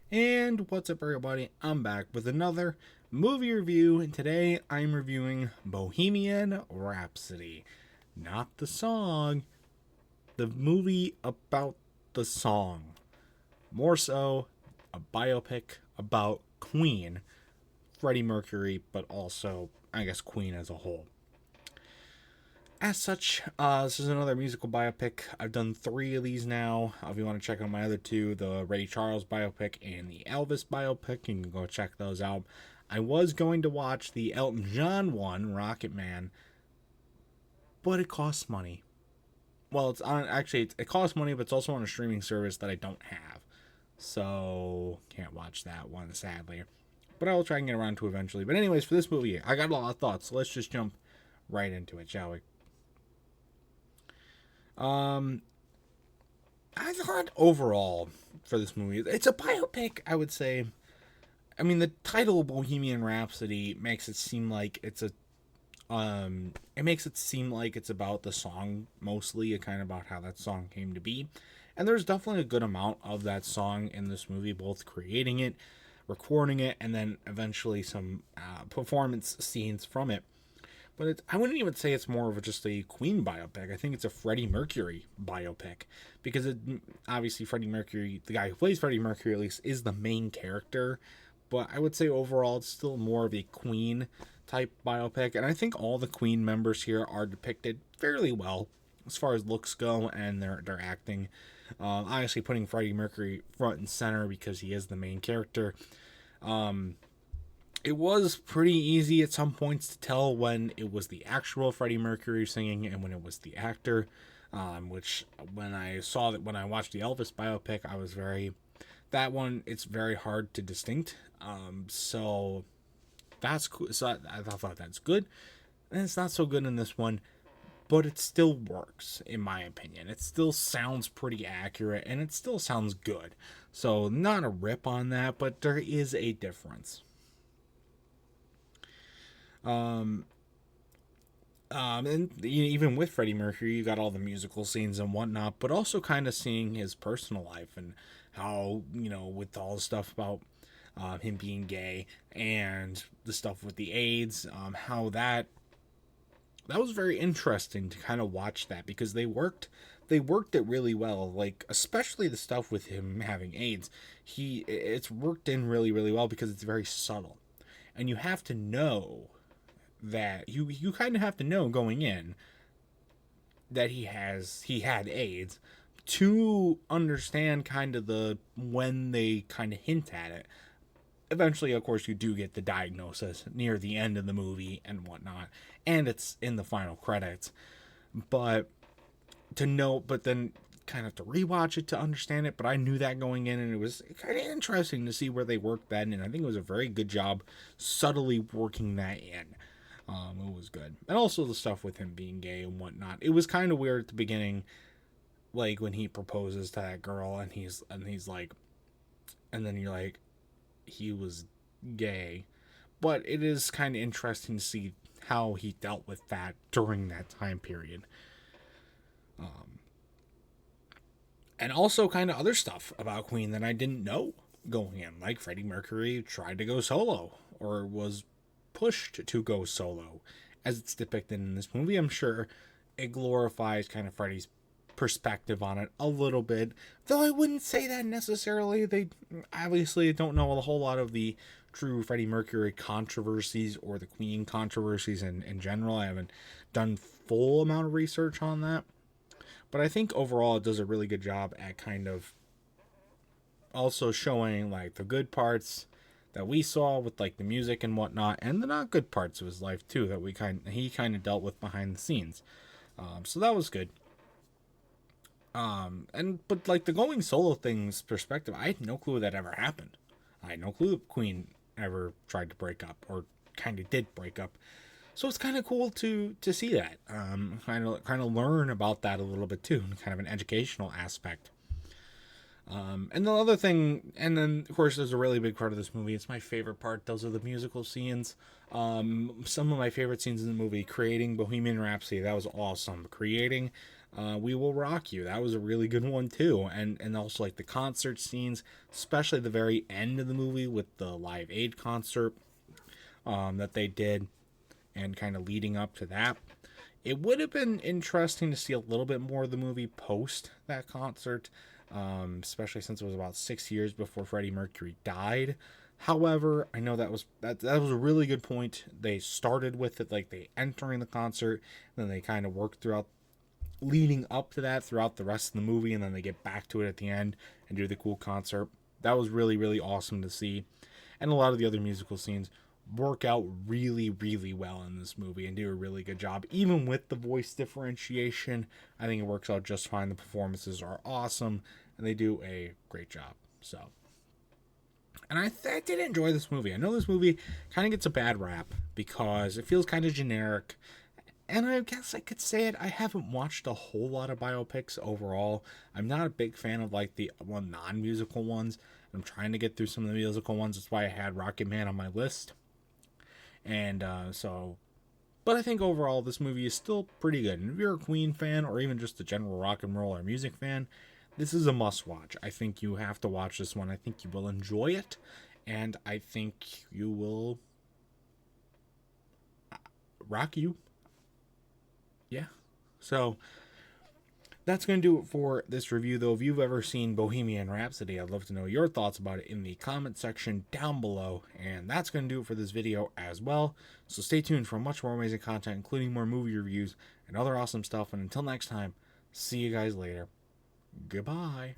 And what's up, everybody? I'm back with another movie review, and today I'm reviewing Bohemian Rhapsody. Not the song, the movie about the song. More so, a biopic about Queen, Freddie Mercury, but also, I guess, Queen as a whole. As such, this is another musical biopic. I've done 3 of these now. If you want to check out my other 2, the Ray Charles biopic and the Elvis biopic, you can go check those out. I was going to watch the Elton John one, Rocket Man, but it costs money. Well, it costs money, but it's also on a streaming service that I don't have. So, can't watch that one, sadly. But I will try and get around to eventually. But anyways, for this movie, I got a lot of thoughts, so let's just jump right into it, shall we? Um, I thought overall for this movie, it's a biopic, I would say. I mean, the title Bohemian Rhapsody makes it seem like it makes it seem like it's about the song mostly, kind of about how that song came to be. And there's definitely a good amount of that song in this movie, both creating it, recording it, and then eventually some performance scenes from it. But I wouldn't even say it's more of just a Queen biopic. I think it's a Freddie Mercury biopic because obviously Freddie Mercury, the guy who plays Freddie Mercury at least, is the main character. But I would say overall it's still more of a Queen type biopic, and I think all the Queen members here are depicted fairly well as far as looks go and their acting. Obviously, putting Freddie Mercury front and center because he is the main character. It was pretty easy at some points to tell when it was the actual Freddie Mercury singing and when it was the actor. Which when I watched the Elvis biopic, I was very that one. It's very hard to distinct. So that's cool. So I thought that's good, and it's not so good in this one, but it still works in my opinion. It still sounds pretty accurate, and it still sounds good. So not a rip on that, but there is a difference. And even with Freddie Mercury, you got all the musical scenes and whatnot, but also kind of seeing his personal life and how, with all the stuff about him being gay and the stuff with the AIDS, how that was very interesting to kind of watch that because they worked it really well, like especially the stuff with him having AIDS. It's worked in really really well because it's very subtle, and you have to know that you kind of have to know going in that he had AIDS to understand kind of the when they kind of hint at it. Eventually, of course, you do get the diagnosis near the end of the movie and whatnot, and it's in the final credits. But but then kind of to rewatch it to understand it. But I knew that going in, and it was kind of interesting to see where they worked that in. And I think it was a very good job subtly working that in. It was good. And also the stuff with him being gay and whatnot. It was kind of weird at the beginning, like when he proposes to that girl and he's like, and then you're like, he was gay. But it is kind of interesting to see how he dealt with that during that time period. And also kind of other stuff about Queen that I didn't know going in. Like Freddie Mercury tried to go solo or was pushed to go solo as it's depicted in this movie. I'm sure it glorifies kind of Freddie's perspective on it a little bit, though I wouldn't say that necessarily. They obviously don't know a whole lot of the true Freddie Mercury controversies or the Queen controversies in general. I haven't done full amount of research on that, but I think overall it does a really good job at kind of also showing like the good parts that we saw with like the music and whatnot, and the not good parts of his life too that he kind of dealt with behind the scenes. So that was good. But like the going solo things perspective, I had no clue that ever happened. I had no clue that Queen ever tried to break up or kind of did break up. So it's kind of cool to see that. Kind of learn about that a little bit too, kind of an educational aspect. And the other thing, and then of course there's a really big part of this movie. It's my favorite part. Those are the musical scenes. Some of my favorite scenes in the movie. Creating Bohemian Rhapsody, that was awesome. Creating We Will Rock You. That was a really good one too. And also like the concert scenes, especially the very end of the movie with the Live Aid concert that they did, and kind of leading up to that. It would have been interesting to see a little bit more of the movie post that concert, especially since it was about 6 years before Freddie Mercury died. However, I know that was a really good point. They started with it like they entering the concert, and then they kind of worked throughout leading up to that throughout the rest of the movie, and then they get back to it at the end and do the cool concert. That was really, really awesome to see. And a lot of the other musical scenes work out really, really well in this movie and do a really good job. Even with the voice differentiation, I think it works out just fine. The performances are awesome, and they do a great job. So, and I did enjoy this movie. I know this movie kind of gets a bad rap because it feels kind of generic. And I guess I could say it, I haven't watched a whole lot of biopics overall. I'm not a big fan of like the non-musical ones. I'm trying to get through some of the musical ones. That's why I had Rocket Man on my list. And but I think overall this movie is still pretty good. And if you're a Queen fan or even just a general rock and roll or music fan, this is a must watch. I think you have to watch this one. I think you will enjoy it. And I think you will rock you. Yeah. So that's going to do it for this review, though. If you've ever seen Bohemian Rhapsody, I'd love to know your thoughts about it in the comment section down below. And that's going to do it for this video as well. So stay tuned for much more amazing content, including more movie reviews and other awesome stuff. And until next time, see you guys later. Goodbye.